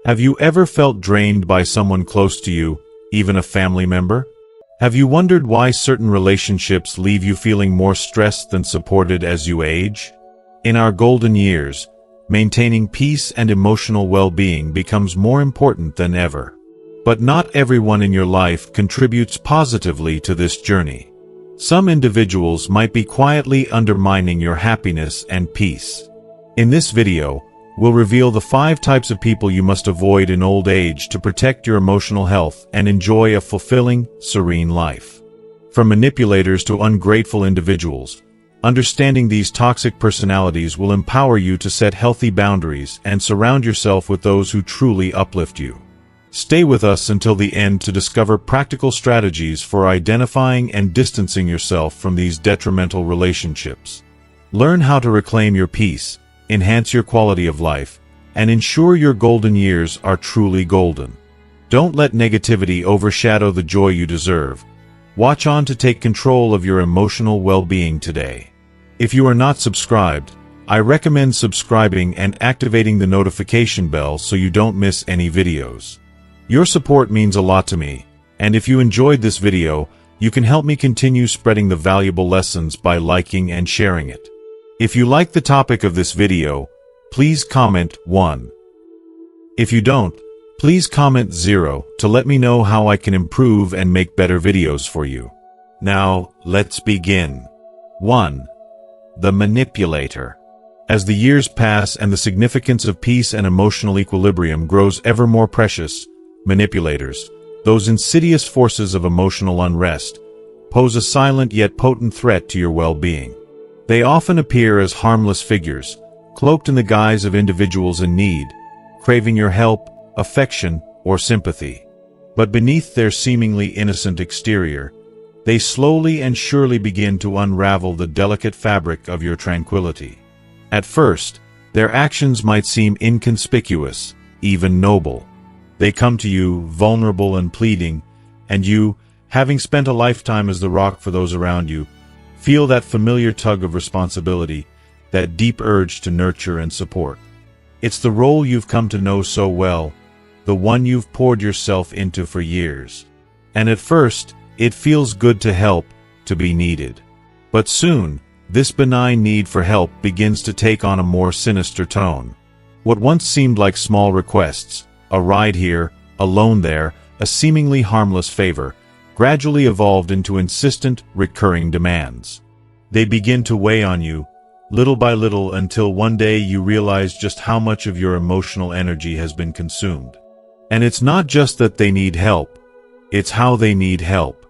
Have you ever felt drained by someone close to you, even a family member? Have you wondered why certain relationships leave you feeling more stressed than supported as you age? In our golden years, maintaining peace and emotional well-being becomes more important than ever. But not everyone in your life contributes positively to this journey. Some individuals might be quietly undermining your happiness and peace. In this video, we'll reveal the 5 types of people you must avoid in old age to protect your emotional health and enjoy a fulfilling, serene life. From manipulators to ungrateful individuals, understanding these toxic personalities will empower you to set healthy boundaries and surround yourself with those who truly uplift you. Stay with us until the end to discover practical strategies for identifying and distancing yourself from these detrimental relationships. Learn how to reclaim your peace, enhance your quality of life, and ensure your golden years are truly golden. Don't let negativity overshadow the joy you deserve. Watch on to take control of your emotional well-being today. If you are not subscribed, I recommend subscribing and activating the notification bell so you don't miss any videos. Your support means a lot to me, and if you enjoyed this video, you can help me continue spreading the valuable lessons by liking and sharing it. If you like the topic of this video, please comment 1. If you don't, please comment 0 to let me know how I can improve and make better videos for you. Now, let's begin. 1. The manipulator. As the years pass and the significance of peace and emotional equilibrium grows ever more precious, manipulators, those insidious forces of emotional unrest, pose a silent yet potent threat to your well-being. They often appear as harmless figures, cloaked in the guise of individuals in need, craving your help, affection, or sympathy. But beneath their seemingly innocent exterior, they slowly and surely begin to unravel the delicate fabric of your tranquility. At first, their actions might seem inconspicuous, even noble. They come to you, vulnerable and pleading, and you, having spent a lifetime as the rock for those around you, feel that familiar tug of responsibility, that deep urge to nurture and support. It's the role you've come to know so well, the one you've poured yourself into for years. And at first, it feels good to help, to be needed. But soon, this benign need for help begins to take on a more sinister tone. What once seemed like small requests, a ride here, a loan there, a seemingly harmless favor, gradually evolved into insistent, recurring demands. They begin to weigh on you, little by little, until one day you realize just how much of your emotional energy has been consumed. And it's not just that they need help, it's how they need help.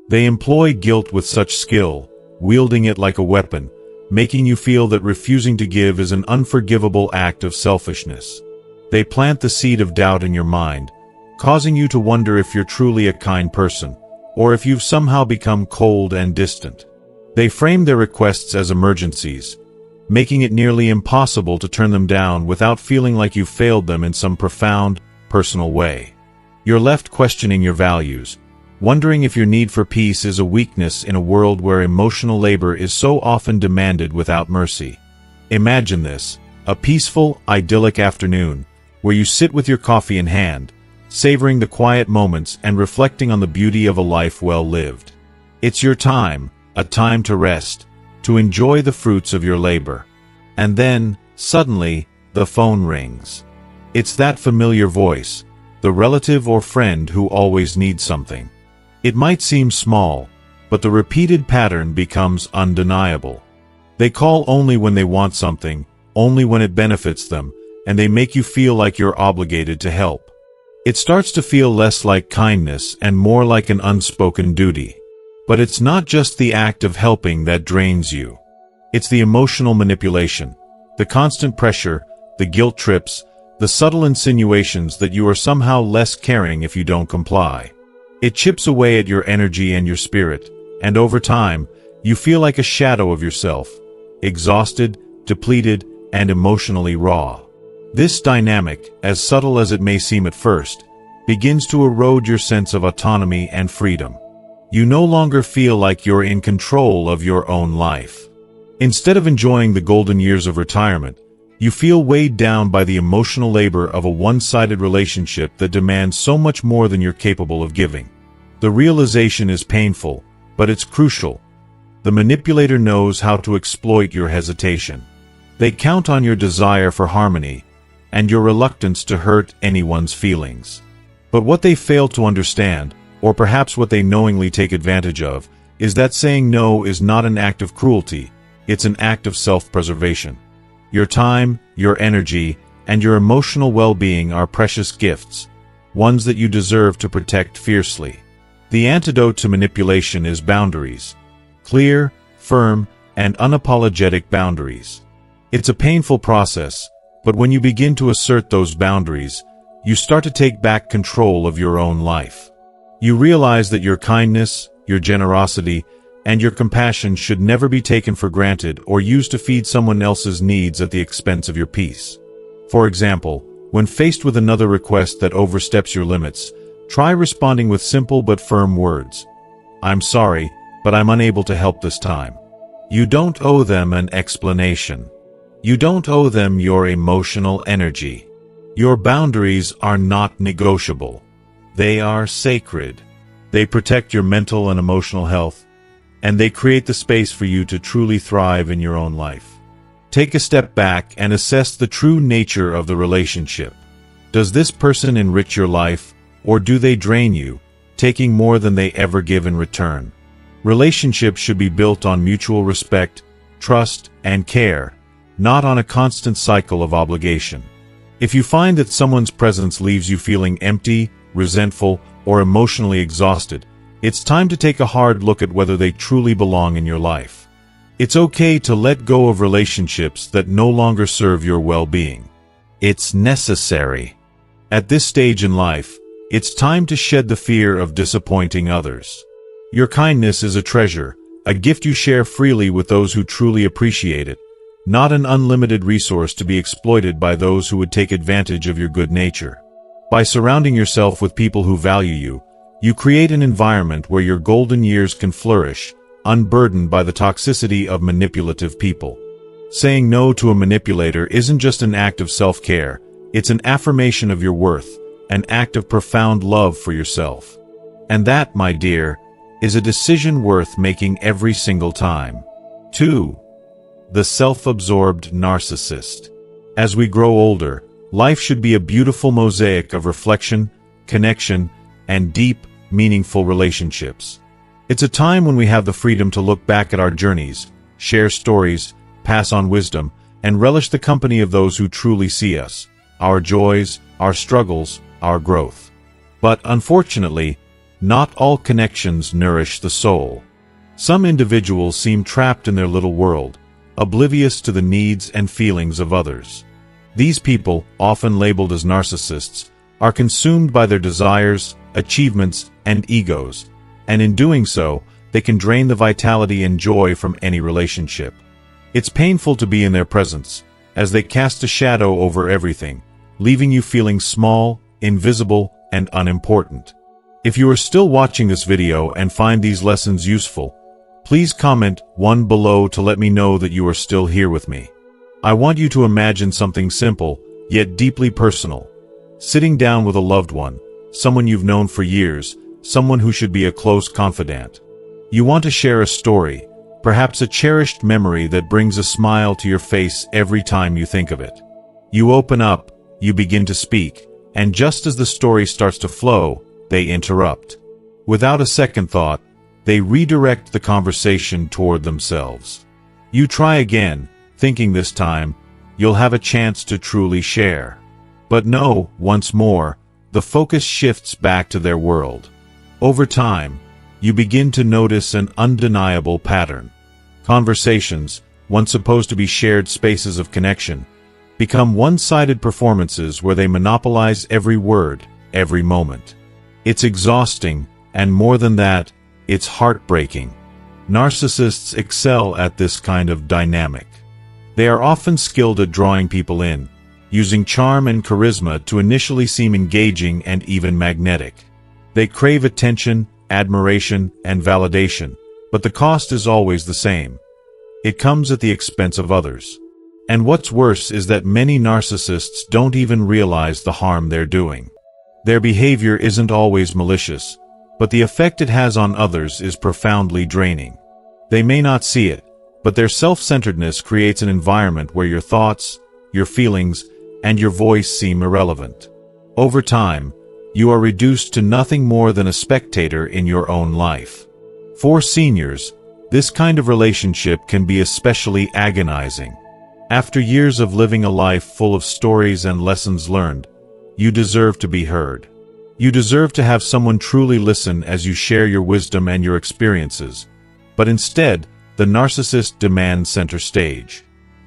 They employ guilt with such skill, wielding it like a weapon, making you feel that refusing to give is an unforgivable act of selfishness. They plant the seed of doubt in your mind, causing you to wonder if you're truly a kind person, or if you've somehow become cold and distant. They frame their requests as emergencies, making it nearly impossible to turn them down without feeling like you've failed them in some profound, personal way. You're left questioning your values, wondering if your need for peace is a weakness in a world where emotional labor is so often demanded without mercy. Imagine this, a peaceful, idyllic afternoon, where you sit with your coffee in hand, savoring the quiet moments and reflecting on the beauty of a life well lived. It's your time, a time to rest, to enjoy the fruits of your labor. And then, suddenly, the phone rings. It's that familiar voice, the relative or friend who always needs something. It might seem small, but the repeated pattern becomes undeniable. They call only when they want something, only when it benefits them, and they make you feel like you're obligated to help. It starts to feel less like kindness and more like an unspoken duty. But it's not just the act of helping that drains you. It's the emotional manipulation, the constant pressure, the guilt trips, the subtle insinuations that you are somehow less caring if you don't comply. It chips away at your energy and your spirit, and over time, you feel like a shadow of yourself, exhausted, depleted, and emotionally raw. This dynamic, as subtle as it may seem at first, begins to erode your sense of autonomy and freedom. You no longer feel like you're in control of your own life. Instead of enjoying the golden years of retirement, You feel weighed down by the emotional labor of a one-sided relationship that demands so much more than you're capable of giving. The realization is painful, but it's crucial. The manipulator knows how to exploit your hesitation. They count on your desire for harmony and your reluctance to hurt anyone's feelings. But what they fail to understand, or perhaps what they knowingly take advantage of, is that saying no is not an act of cruelty, it's an act of self-preservation. Your time, your energy, and your emotional well-being are precious gifts, ones that you deserve to protect fiercely. The antidote to manipulation is boundaries. Clear, firm, and unapologetic boundaries. It's a painful process, but when you begin to assert those boundaries, you start to take back control of your own life. You realize that your kindness, your generosity, and your compassion should never be taken for granted or used to feed someone else's needs at the expense of your peace. For example, when faced with another request that oversteps your limits, try responding with simple but firm words. "I'm sorry, but I'm unable to help this time." You don't owe them an explanation. You don't owe them your emotional energy. Your boundaries are not negotiable. They are sacred. They protect your mental and emotional health, and they create the space for you to truly thrive in your own life. Take a step back and assess the true nature of the relationship. Does this person enrich your life, or do they drain you, taking more than they ever give in return? Relationships should be built on mutual respect, trust, and care, not on a constant cycle of obligation. If you find that someone's presence leaves you feeling empty, resentful, or emotionally exhausted, it's time to take a hard look at whether they truly belong in your life. It's okay to let go of relationships that no longer serve your well-being. It's necessary. At this stage in life, it's time to shed the fear of disappointing others. Your kindness is a treasure, a gift you share freely with those who truly appreciate it, not an unlimited resource to be exploited by those who would take advantage of your good nature. By surrounding yourself with people who value you, you create an environment where your golden years can flourish, unburdened by the toxicity of manipulative people. Saying no to a manipulator isn't just an act of self-care, it's an affirmation of your worth, an act of profound love for yourself. And that, my dear, is a decision worth making every single time. 2. The self-absorbed narcissist. As we grow older, life should be a beautiful mosaic of reflection, connection, and deep, meaningful relationships. It's a time when we have the freedom to look back at our journeys, share stories, pass on wisdom, and relish the company of those who truly see us, our joys, our struggles, our growth. But unfortunately, not all connections nourish the soul. Some individuals seem trapped in their little world, oblivious to the needs and feelings of others. These people, often labeled as narcissists, are consumed by their desires, achievements, and egos, and in doing so, they can drain the vitality and joy from any relationship. It's painful to be in their presence, as they cast a shadow over everything, leaving you feeling small, invisible, and unimportant. If you are still watching this video and find these lessons useful, please comment 1 below to let me know that you are still here with me. I want you to imagine something simple, yet deeply personal. Sitting down with a loved one, someone you've known for years, someone who should be a close confidant. You want to share a story, perhaps a cherished memory that brings a smile to your face every time you think of it. You open up, you begin to speak, and just as the story starts to flow, they interrupt. Without a second thought, they redirect the conversation toward themselves. You try again, thinking this time, you'll have a chance to truly share. But no, once more, the focus shifts back to their world. Over time, you begin to notice an undeniable pattern. Conversations, once supposed to be shared spaces of connection, become one-sided performances where they monopolize every word, every moment. It's exhausting, and more than that, it's heartbreaking. Narcissists excel at this kind of dynamic. They are often skilled at drawing people in, using charm and charisma to initially seem engaging and even magnetic. They crave attention, admiration, and validation, but the cost is always the same. It comes at the expense of others. And what's worse is that many narcissists don't even realize the harm they're doing. Their behavior isn't always malicious, but the effect it has on others is profoundly draining. They may not see it, but their self-centeredness creates an environment where your thoughts, your feelings, and your voice seem irrelevant. Over time, you are reduced to nothing more than a spectator in your own life. For seniors, this kind of relationship can be especially agonizing. After years of living a life full of stories and lessons learned, you deserve to be heard. You deserve to have someone truly listen as you share your wisdom and your experiences. But instead, the narcissist demands center stage.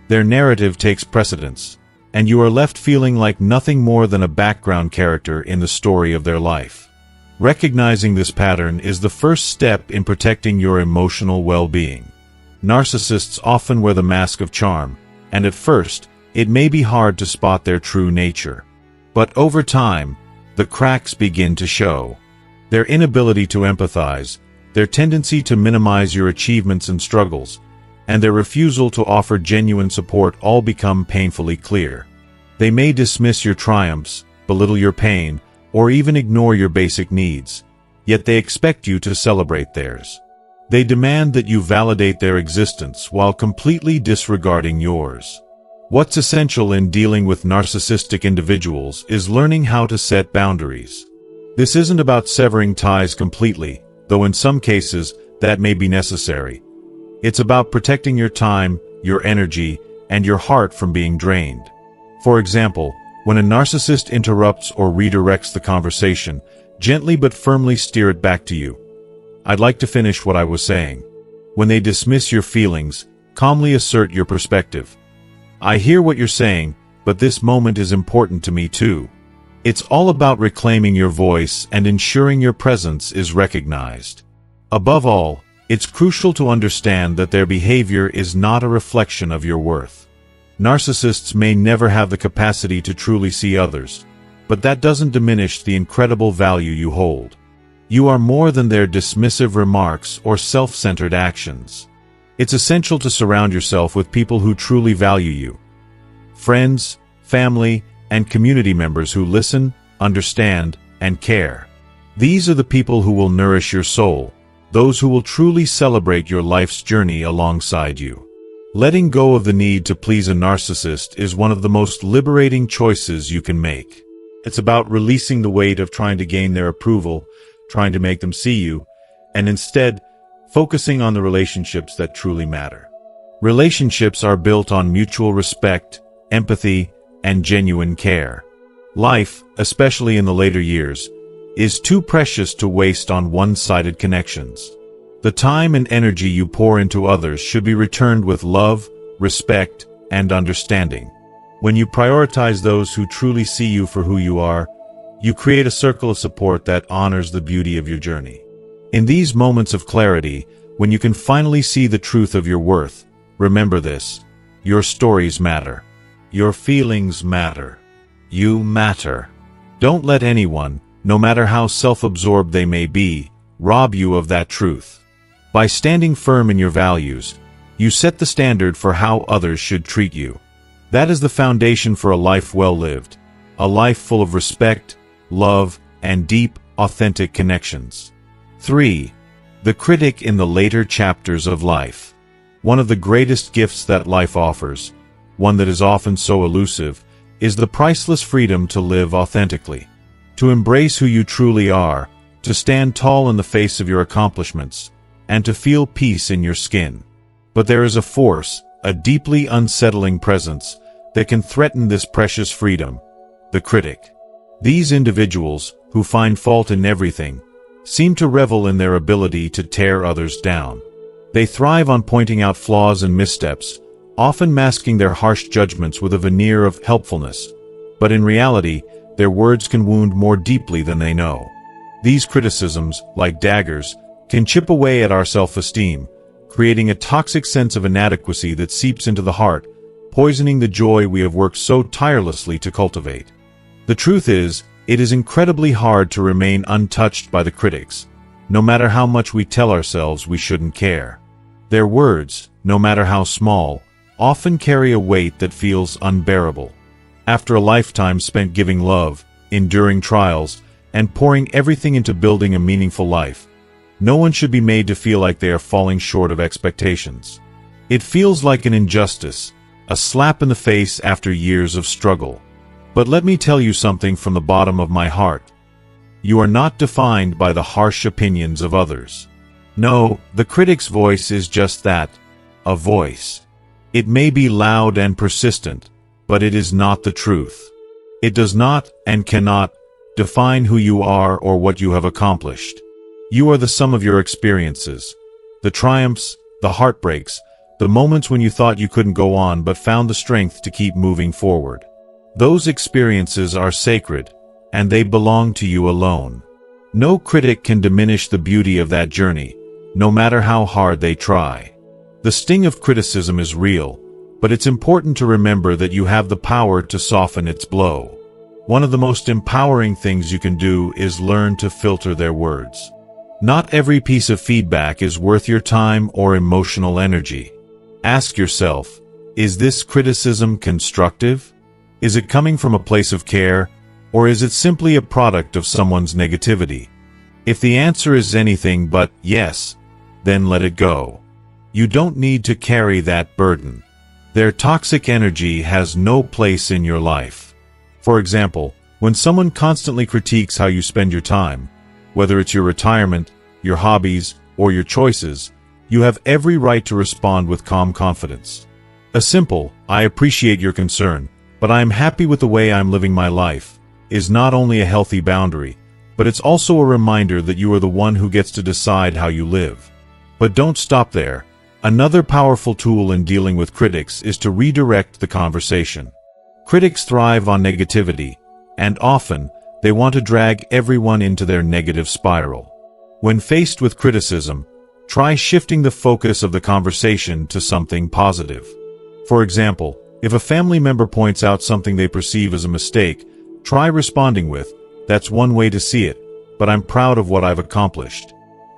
Their narrative takes precedence, and you are left feeling like nothing more than a background character in the story of their life. Recognizing this pattern is the first step in protecting your emotional well-being. Narcissists often wear the mask of charm, and at first, it may be hard to spot their true nature. But over time, the cracks begin to show. Their inability to empathize, their tendency to minimize your achievements and struggles, and their refusal to offer genuine support all become painfully clear. They may dismiss your triumphs, belittle your pain, or even ignore your basic needs, yet they expect you to celebrate theirs. They demand that you validate their existence while completely disregarding yours. What's essential in dealing with narcissistic individuals is learning how to set boundaries. This isn't about severing ties completely, though in some cases that may be necessary. It's about protecting your time, your energy, and your heart from being drained. For example, when a narcissist interrupts or redirects the conversation, gently but firmly steer it back to you. I'd like to finish what I was saying. When they dismiss your feelings, calmly assert your perspective. I hear what you're saying, but this moment is important to me too. It's all about reclaiming your voice and ensuring your presence is recognized. Above all, it's crucial to understand that their behavior is not a reflection of your worth. Narcissists may never have the capacity to truly see others, but that doesn't diminish the incredible value you hold. You are more than their dismissive remarks or self-centered actions. It's essential to surround yourself with people who truly value you. Friends, family, and community members who listen, understand, and care. These are the people who will nourish your soul, those who will truly celebrate your life's journey alongside you. Letting go of the need to please a narcissist is one of the most liberating choices you can make. It's about releasing the weight of trying to gain their approval, trying to make them see you, and instead, focusing on the relationships that truly matter. Relationships are built on mutual respect, empathy, and genuine care. Life, especially in the later years, is too precious to waste on one-sided connections. The time and energy you pour into others should be returned with love, respect, and understanding. When you prioritize those who truly see you for who you are, you create a circle of support that honors the beauty of your journey. In these moments of clarity, when you can finally see the truth of your worth, remember this: your stories matter. Your feelings matter. You matter. Don't let anyone, no matter how self-absorbed they may be, rob you of that truth. By standing firm in your values, you set the standard for how others should treat you. That is the foundation for a life well lived, a life full of respect, love, and deep, authentic connections. 3. The critic in the later chapters of life. One of the greatest gifts that life offers, one that is often so elusive, is the priceless freedom to live authentically. To embrace who you truly are, to stand tall in the face of your accomplishments, and to feel peace in your skin. But there is a force, a deeply unsettling presence, that can threaten this precious freedom: the critic. These individuals, who find fault in everything, seem to revel in their ability to tear others down. They thrive on pointing out flaws and missteps, often masking their harsh judgments with a veneer of helpfulness. But in reality, their words can wound more deeply than they know. These criticisms, like daggers, can chip away at our self-esteem, creating a toxic sense of inadequacy that seeps into the heart, poisoning the joy we have worked so tirelessly to cultivate. The truth is, it is incredibly hard to remain untouched by the critics, no matter how much we tell ourselves we shouldn't care. Their words, no matter how small, often carry a weight that feels unbearable. After a lifetime spent giving love, enduring trials, and pouring everything into building a meaningful life, no one should be made to feel like they are falling short of expectations. It feels like an injustice, a slap in the face after years of struggle. But let me tell you something from the bottom of my heart. You are not defined by the harsh opinions of others. No, the critic's voice is just that, a voice. It may be loud and persistent, but it is not the truth. It does not and cannot define who you are or what you have accomplished. You are the sum of your experiences, the triumphs, the heartbreaks, the moments when you thought you couldn't go on but found the strength to keep moving forward. Those experiences are sacred, and they belong to you alone. No critic can diminish the beauty of that journey, no matter how hard they try. The sting of criticism is real, but it's important to remember that you have the power to soften its blow. One of the most empowering things you can do is learn to filter their words. Not every piece of feedback is worth your time or emotional energy. Ask yourself, is this criticism constructive? Is it coming from a place of care, or is it simply a product of someone's negativity? If the answer is anything but yes, then let it go. You don't need to carry that burden. Their toxic energy has no place in your life. For example, when someone constantly critiques how you spend your time, whether it's your retirement, your hobbies, or your choices, you have every right to respond with calm confidence. A simple, "I appreciate your concern, but I am happy with the way I'm living my life," is not only a healthy boundary, but it's also a reminder that you are the one who gets to decide how you live. But don't stop there. Another powerful tool in dealing with critics is to redirect the conversation. Critics thrive on negativity, and often, they want to drag everyone into their negative spiral. When faced with criticism, try shifting the focus of the conversation to something positive. For example, if a family member points out something they perceive as a mistake, try responding with, "That's one way to see it, but I'm proud of what I've accomplished."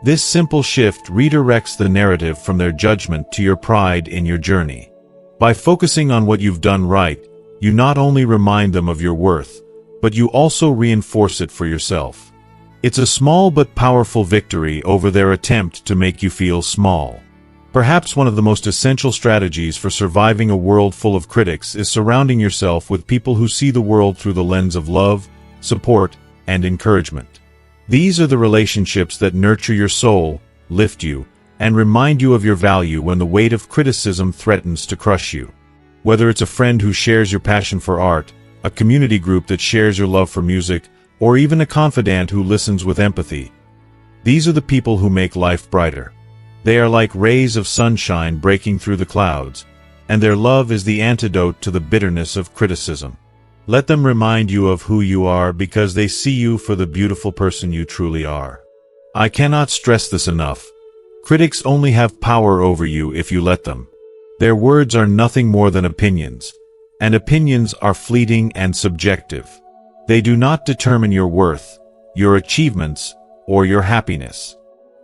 This simple shift redirects the narrative from their judgment to your pride in your journey. By focusing on what you've done right, you not only remind them of your worth, but you also reinforce it for yourself. It's a small but powerful victory over their attempt to make you feel small. Perhaps one of the most essential strategies for surviving a world full of critics is surrounding yourself with people who see the world through the lens of love, support, and encouragement. These are the relationships that nurture your soul, lift you, and remind you of your value when the weight of criticism threatens to crush you. Whether it's a friend who shares your passion for art, a community group that shares your love for music, or even a confidant who listens with empathy, these are the people who make life brighter. They are like rays of sunshine breaking through the clouds, and their love is the antidote to the bitterness of criticism. Let them remind you of who you are because they see you for the beautiful person you truly are. I cannot stress this enough. Critics only have power over you if you let them. Their words are nothing more than opinions, and opinions are fleeting and subjective. They do not determine your worth, your achievements, or your happiness.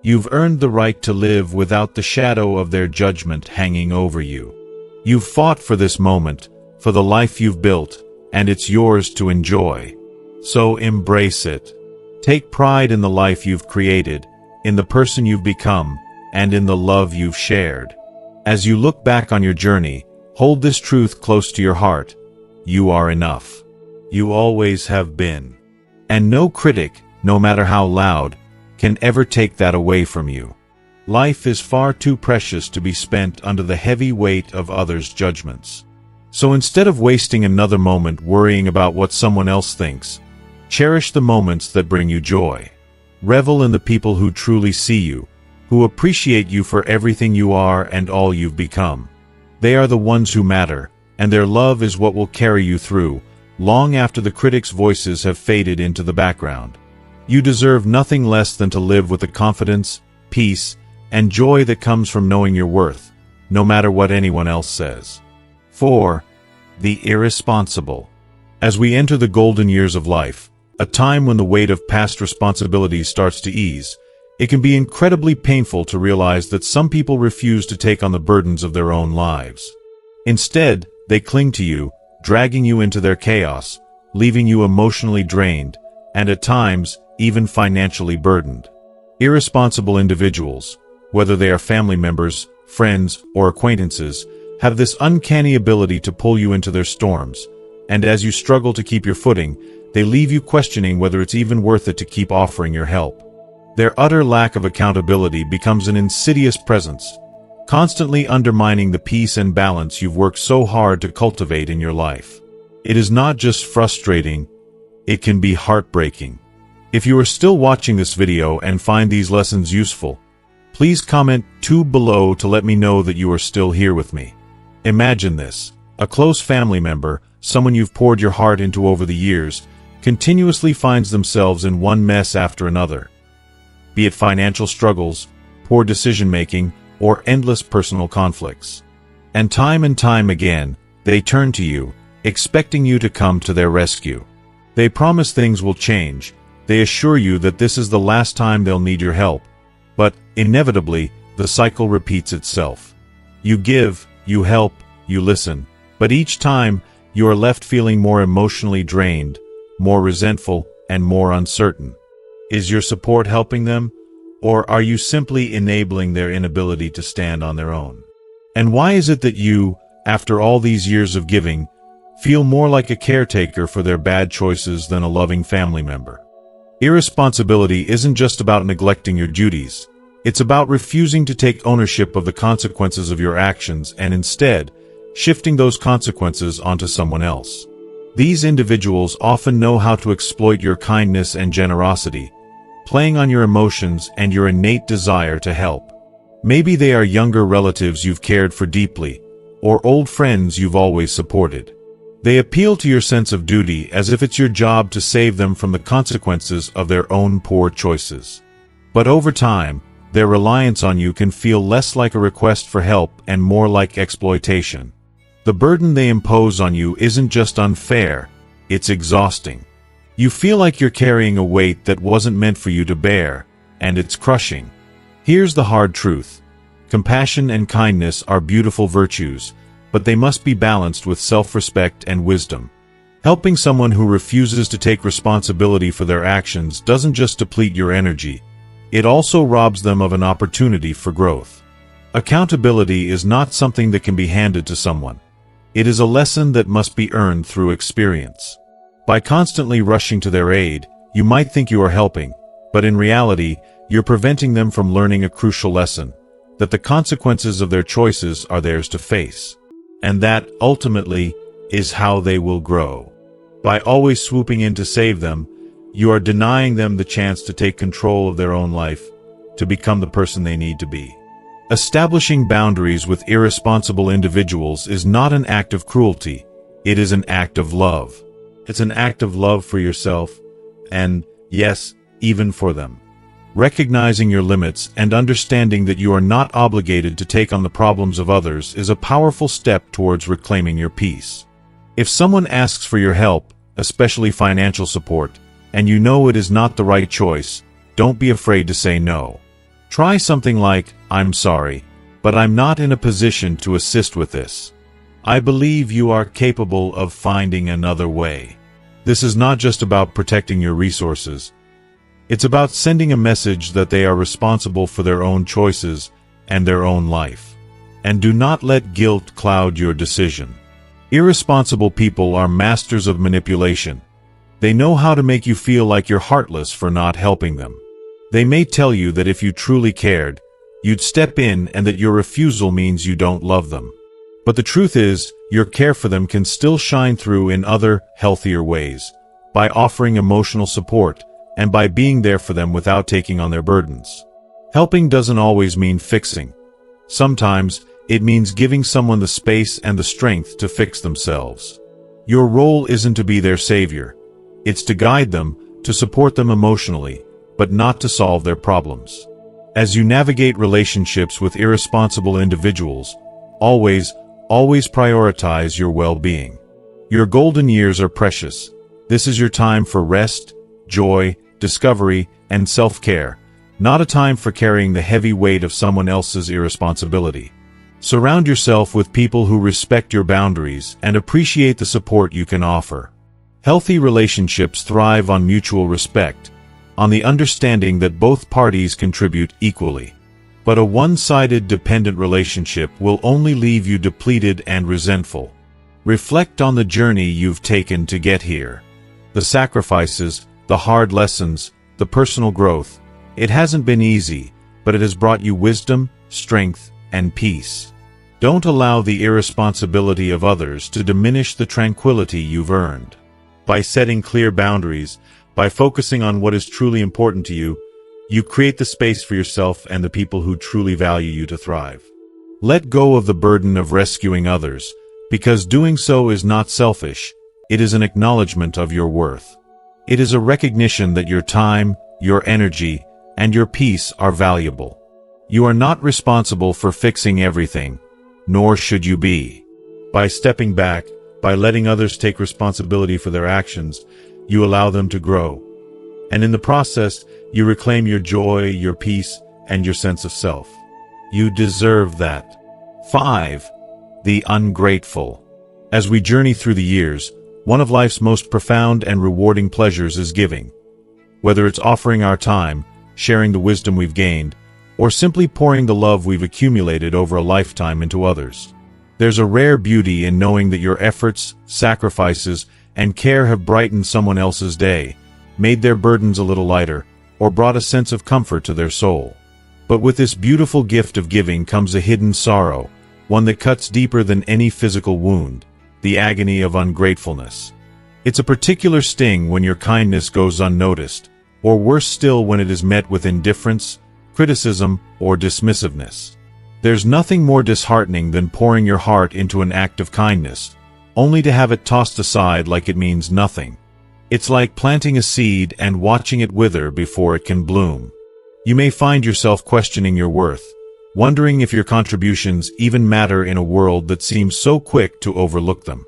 You've earned the right to live without the shadow of their judgment hanging over you. You've fought for this moment, for the life you've built, and it's yours to enjoy. So embrace it. Take pride in the life you've created, in the person you've become, and in the love you've shared. As you look back on your journey, hold this truth close to your heart. You are enough. You always have been. And no critic, no matter how loud, can ever take that away from you. Life is far too precious to be spent under the heavy weight of others' judgments. So instead of wasting another moment worrying about what someone else thinks, cherish the moments that bring you joy. Revel in the people who truly see you, who appreciate you for everything you are and all you've become. They are the ones who matter, and their love is what will carry you through, long after the critics' voices have faded into the background. You deserve nothing less than to live with the confidence, peace, and joy that comes from knowing your worth, no matter what anyone else says. 4. The irresponsible. As we enter the golden years of life, a time when the weight of past responsibilities starts to ease, it can be incredibly painful to realize that some people refuse to take on the burdens of their own lives. Instead, they cling to you, dragging you into their chaos, leaving you emotionally drained, and at times, even financially burdened. Irresponsible individuals, whether they are family members, friends, or acquaintances, have this uncanny ability to pull you into their storms, and as you struggle to keep your footing, they leave you questioning whether it's even worth it to keep offering your help. Their utter lack of accountability becomes an insidious presence, constantly undermining the peace and balance you've worked so hard to cultivate in your life. It is not just frustrating, it can be heartbreaking. If you are still watching this video and find these lessons useful, please comment 2 below to let me know that you are still here with me. Imagine this: a close family member, someone you've poured your heart into over the years, continuously finds themselves in one mess after another. Be it financial struggles, poor decision-making, or endless personal conflicts. And time again, they turn to you, expecting you to come to their rescue. They promise things will change, they assure you that this is the last time they'll need your help, but, inevitably, the cycle repeats itself. You give, you help, you listen, but each time, you are left feeling more emotionally drained, more resentful, and more uncertain. Is your support helping them, or are you simply enabling their inability to stand on their own? And why is it that you, after all these years of giving, feel more like a caretaker for their bad choices than a loving family member? Irresponsibility isn't just about neglecting your duties. It's about refusing to take ownership of the consequences of your actions and instead, shifting those consequences onto someone else. These individuals often know how to exploit your kindness and generosity, playing on your emotions and your innate desire to help. Maybe they are younger relatives you've cared for deeply, or old friends you've always supported. They appeal to your sense of duty as if it's your job to save them from the consequences of their own poor choices. But over time, their reliance on you can feel less like a request for help and more like exploitation. The burden they impose on you isn't just unfair, it's exhausting. You feel like you're carrying a weight that wasn't meant for you to bear, and it's crushing. Here's the hard truth. Compassion and kindness are beautiful virtues, but they must be balanced with self-respect and wisdom. Helping someone who refuses to take responsibility for their actions doesn't just deplete your energy, it also robs them of an opportunity for growth. Accountability is not something that can be handed to someone. It is a lesson that must be earned through experience. By constantly rushing to their aid, you might think you are helping, but in reality, you're preventing them from learning a crucial lesson, that the consequences of their choices are theirs to face. And that, ultimately, is how they will grow. By always swooping in to save them, you are denying them the chance to take control of their own life, to become the person they need to be. Establishing boundaries with irresponsible individuals is not an act of cruelty, it is an act of love. It's an act of love for yourself, and, yes, even for them. Recognizing your limits and understanding that you are not obligated to take on the problems of others is a powerful step towards reclaiming your peace. If someone asks for your help, especially financial support, and you know it is not the right choice, don't be afraid to say no. Try something like, "I'm sorry, but I'm not in a position to assist with this. I believe you are capable of finding another way." This is not just about protecting your resources. It's about sending a message that they are responsible for their own choices and their own life. And do not let guilt cloud your decision. Irresponsible people are masters of manipulation. They know how to make you feel like you're heartless for not helping them. They may tell you that if you truly cared, you'd step in and that your refusal means you don't love them. But the truth is, your care for them can still shine through in other, healthier ways, by offering emotional support, and by being there for them without taking on their burdens. Helping doesn't always mean fixing. Sometimes, it means giving someone the space and the strength to fix themselves. Your role isn't to be their savior. It's to guide them, to support them emotionally, but not to solve their problems. As you navigate relationships with irresponsible individuals, always prioritize your well-being. Your golden years are precious. This is your time for rest, joy, discovery, and self-care, not a time for carrying the heavy weight of someone else's irresponsibility. Surround yourself with people who respect your boundaries and appreciate the support you can offer. Healthy relationships thrive on mutual respect, on the understanding that both parties contribute equally. But a one-sided dependent relationship will only leave you depleted and resentful. Reflect on the journey you've taken to get here. The sacrifices, the hard lessons, the personal growth. It hasn't been easy, but it has brought you wisdom, strength, and peace. Don't allow the irresponsibility of others to diminish the tranquility you've earned. By setting clear boundaries, by focusing on what is truly important to you, you create the space for yourself and the people who truly value you to thrive. Let go of the burden of rescuing others, because doing so is not selfish, it is an acknowledgement of your worth. It is a recognition that your time, your energy, and your peace are valuable. You are not responsible for fixing everything, nor should you be. By stepping back, by letting others take responsibility for their actions, you allow them to grow. And in the process, you reclaim your joy, your peace, and your sense of self. You deserve that. 5. The ungrateful. As we journey through the years, one of life's most profound and rewarding pleasures is giving. Whether it's offering our time, sharing the wisdom we've gained, or simply pouring the love we've accumulated over a lifetime into others. There's a rare beauty in knowing that your efforts, sacrifices, and care have brightened someone else's day, made their burdens a little lighter, or brought a sense of comfort to their soul. But with this beautiful gift of giving comes a hidden sorrow, one that cuts deeper than any physical wound, the agony of ungratefulness. It's a particular sting when your kindness goes unnoticed, or worse still when it is met with indifference, criticism, or dismissiveness. There's nothing more disheartening than pouring your heart into an act of kindness, only to have it tossed aside like it means nothing. It's like planting a seed and watching it wither before it can bloom. You may find yourself questioning your worth, wondering if your contributions even matter in a world that seems so quick to overlook them.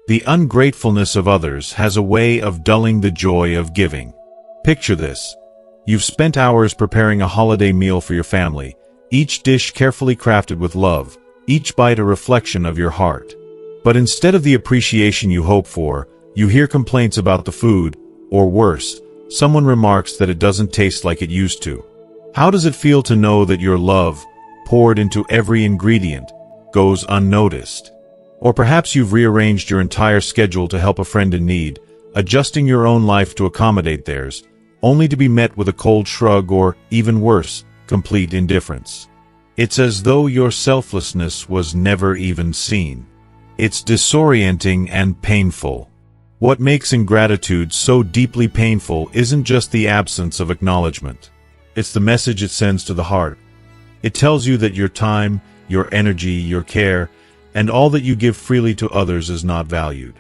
The ungratefulness of others has a way of dulling the joy of giving. Picture this. You've spent hours preparing a holiday meal for your family, each dish carefully crafted with love, each bite a reflection of your heart. But instead of the appreciation you hope for, you hear complaints about the food, or worse, someone remarks that it doesn't taste like it used to. How does it feel to know that your love, poured into every ingredient, goes unnoticed? Or perhaps you've rearranged your entire schedule to help a friend in need, adjusting your own life to accommodate theirs, only to be met with a cold shrug or, even worse, complete indifference. It's as though your selflessness was never even seen. It's disorienting and painful. What makes ingratitude so deeply painful isn't just the absence of acknowledgement. It's the message it sends to the heart. It tells you that your time, your energy, your care, and all that you give freely to others is not valued.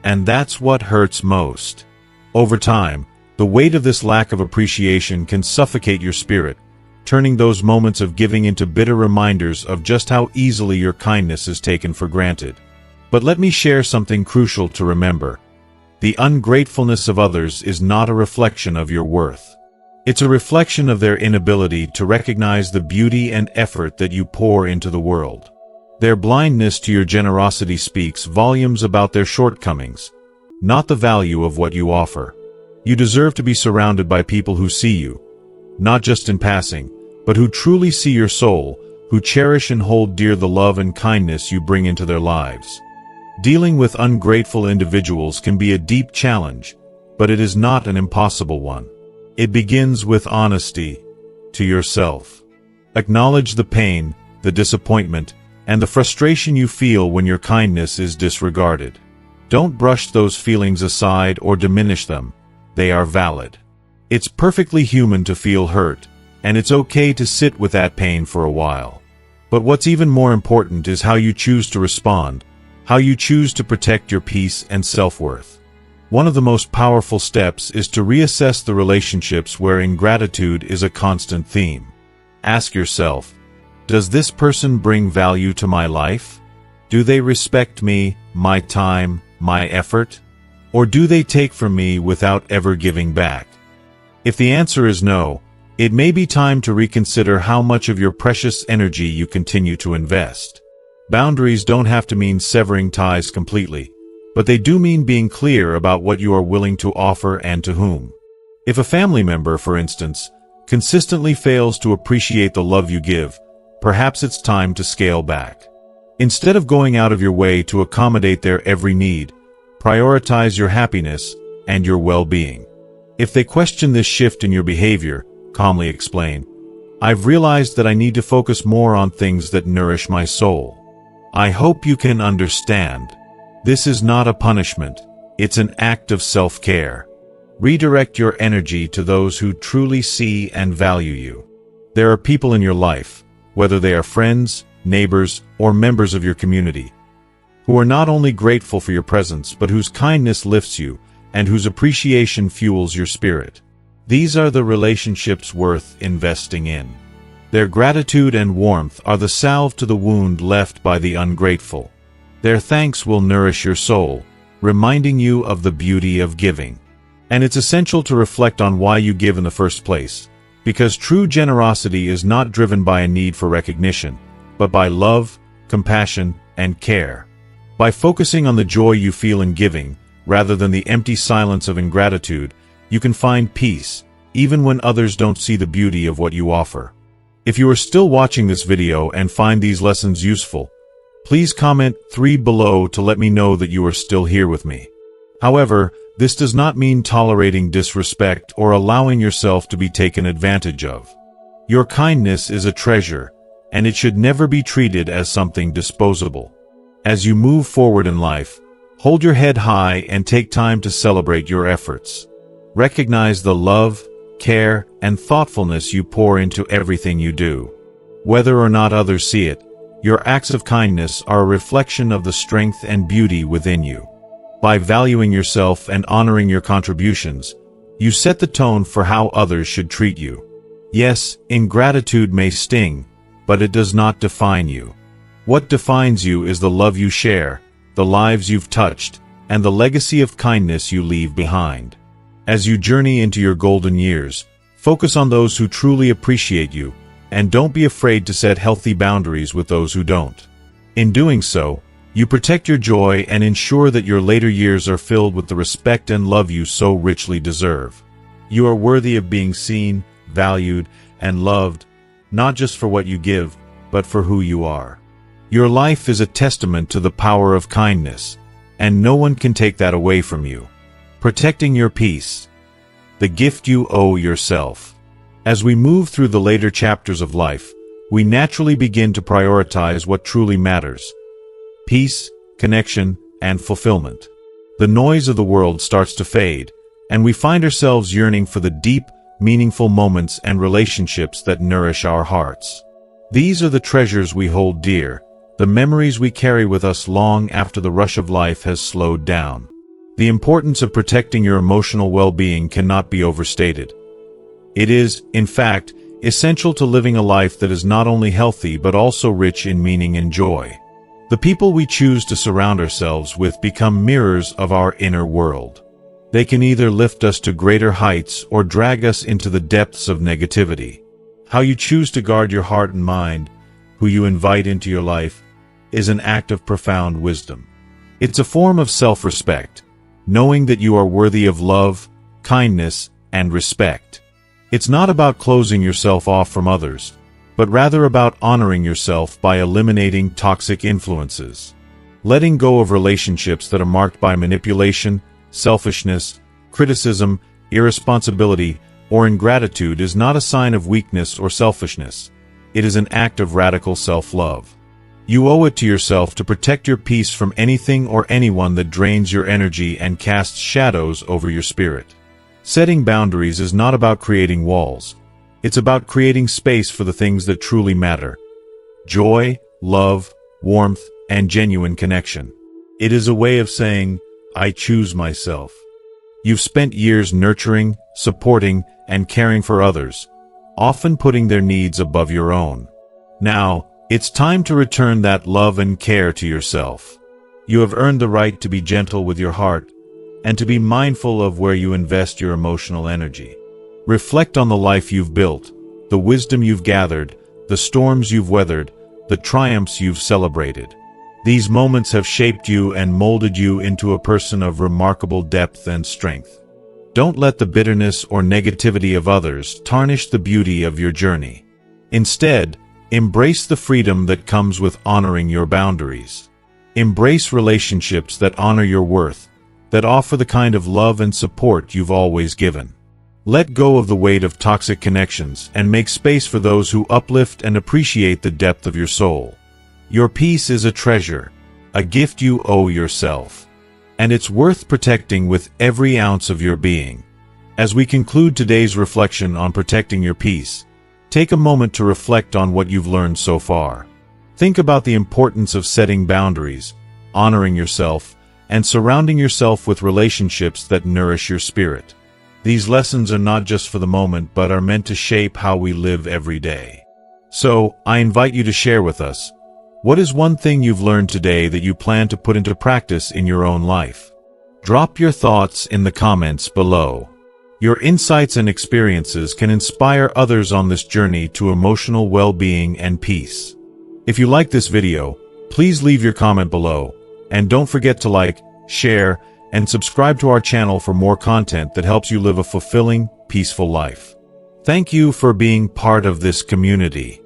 And that's what hurts most. Over time, the weight of this lack of appreciation can suffocate your spirit, turning those moments of giving into bitter reminders of just how easily your kindness is taken for granted. But let me share something crucial to remember. The ungratefulness of others is not a reflection of your worth. It's a reflection of their inability to recognize the beauty and effort that you pour into the world. Their blindness to your generosity speaks volumes about their shortcomings, not the value of what you offer. You deserve to be surrounded by people who see you, not just in passing, but who truly see your soul, who cherish and hold dear the love and kindness you bring into their lives. Dealing with ungrateful individuals can be a deep challenge, but it is not an impossible one. It begins with honesty to yourself. Acknowledge the pain, the disappointment, and the frustration you feel when your kindness is disregarded. Don't brush those feelings aside or diminish them. They are valid. It's perfectly human to feel hurt, and it's okay to sit with that pain for a while. But what's even more important is how you choose to respond, how you choose to protect your peace and self-worth. One of the most powerful steps is to reassess the relationships where ingratitude is a constant theme. Ask yourself, does this person bring value to my life? Do they respect me, my time, my effort? Or do they take from me without ever giving back? If the answer is no, it may be time to reconsider how much of your precious energy you continue to invest. Boundaries don't have to mean severing ties completely, but they do mean being clear about what you are willing to offer and to whom. If a family member, for instance, consistently fails to appreciate the love you give, perhaps it's time to scale back. Instead of going out of your way to accommodate their every need, prioritize your happiness and your well-being. If they question this shift in your behavior, calmly explain, "I've realized that I need to focus more on things that nourish my soul. I hope you can understand. This is not a punishment, it's an act of self-care." Redirect your energy to those who truly see and value you. There are people in your life, whether they are friends, neighbors, or members of your community, who are not only grateful for your presence but whose kindness lifts you and whose appreciation fuels your spirit. These are the relationships worth investing in. Their gratitude and warmth are the salve to the wound left by the ungrateful. Their thanks will nourish your soul, reminding you of the beauty of giving. And it's essential to reflect on why you give in the first place, because true generosity is not driven by a need for recognition, but by love, compassion, and care. By focusing on the joy you feel in giving, rather than the empty silence of ingratitude, you can find peace, even when others don't see the beauty of what you offer. If you are still watching this video and find these lessons useful, please comment 3 below to let me know that you are still here with me. However, this does not mean tolerating disrespect or allowing yourself to be taken advantage of. Your kindness is a treasure, and it should never be treated as something disposable. As you move forward in life, hold your head high and take time to celebrate your efforts. Recognize the love, care, and thoughtfulness you pour into everything you do. Whether or not others see it, your acts of kindness are a reflection of the strength and beauty within you. By valuing yourself and honoring your contributions, you set the tone for how others should treat you. Yes, ingratitude may sting, but it does not define you. What defines you is the love you share, the lives you've touched, and the legacy of kindness you leave behind. As you journey into your golden years, focus on those who truly appreciate you, and don't be afraid to set healthy boundaries with those who don't. In doing so, you protect your joy and ensure that your later years are filled with the respect and love you so richly deserve. You are worthy of being seen, valued, and loved, not just for what you give, but for who you are. Your life is a testament to the power of kindness, and no one can take that away from you. Protecting your peace, the gift you owe yourself. As we move through the later chapters of life, we naturally begin to prioritize what truly matters: peace, connection, and fulfillment. The noise of the world starts to fade, and we find ourselves yearning for the deep, meaningful moments and relationships that nourish our hearts. These are the treasures we hold dear, the memories we carry with us long after the rush of life has slowed down. The importance of protecting your emotional well-being cannot be overstated. It is, in fact, essential to living a life that is not only healthy but also rich in meaning and joy. The people we choose to surround ourselves with become mirrors of our inner world. They can either lift us to greater heights or drag us into the depths of negativity. How you choose to guard your heart and mind, who you invite into your life, is an act of profound wisdom. It's a form of self-respect, knowing that you are worthy of love, kindness, and respect. It's not about closing yourself off from others, but rather about honoring yourself by eliminating toxic influences. Letting go of relationships that are marked by manipulation, selfishness, criticism, irresponsibility, or ingratitude is not a sign of weakness or selfishness. It is an act of radical self-love. You owe it to yourself to protect your peace from anything or anyone that drains your energy and casts shadows over your spirit. Setting boundaries is not about creating walls. It's about creating space for the things that truly matter: joy, love, warmth, and genuine connection. It is a way of saying, "I choose myself." You've spent years nurturing, supporting, and caring for others, often putting their needs above your own. Now, it's time to return that love and care to yourself. You have earned the right to be gentle with your heart, and to be mindful of where you invest your emotional energy. Reflect on the life you've built, the wisdom you've gathered, the storms you've weathered, the triumphs you've celebrated. These moments have shaped you and molded you into a person of remarkable depth and strength. Don't let the bitterness or negativity of others tarnish the beauty of your journey. Instead, embrace the freedom that comes with honoring your boundaries. Embrace relationships that honor your worth, that offer the kind of love and support you've always given. Let go of the weight of toxic connections and make space for those who uplift and appreciate the depth of your soul. Your peace is a treasure, a gift you owe yourself, and it's worth protecting with every ounce of your being. As we conclude today's reflection on protecting your peace, take a moment to reflect on what you've learned so far. Think about the importance of setting boundaries, honoring yourself, and surrounding yourself with relationships that nourish your spirit. These lessons are not just for the moment, but are meant to shape how we live every day. So, I invite you to share with us, what is one thing you've learned today that you plan to put into practice in your own life? Drop your thoughts in the comments below. Your insights and experiences can inspire others on this journey to emotional well-being and peace. If you like this video, please leave your comment below, and don't forget to like, share, and subscribe to our channel for more content that helps you live a fulfilling, peaceful life. Thank you for being part of this community.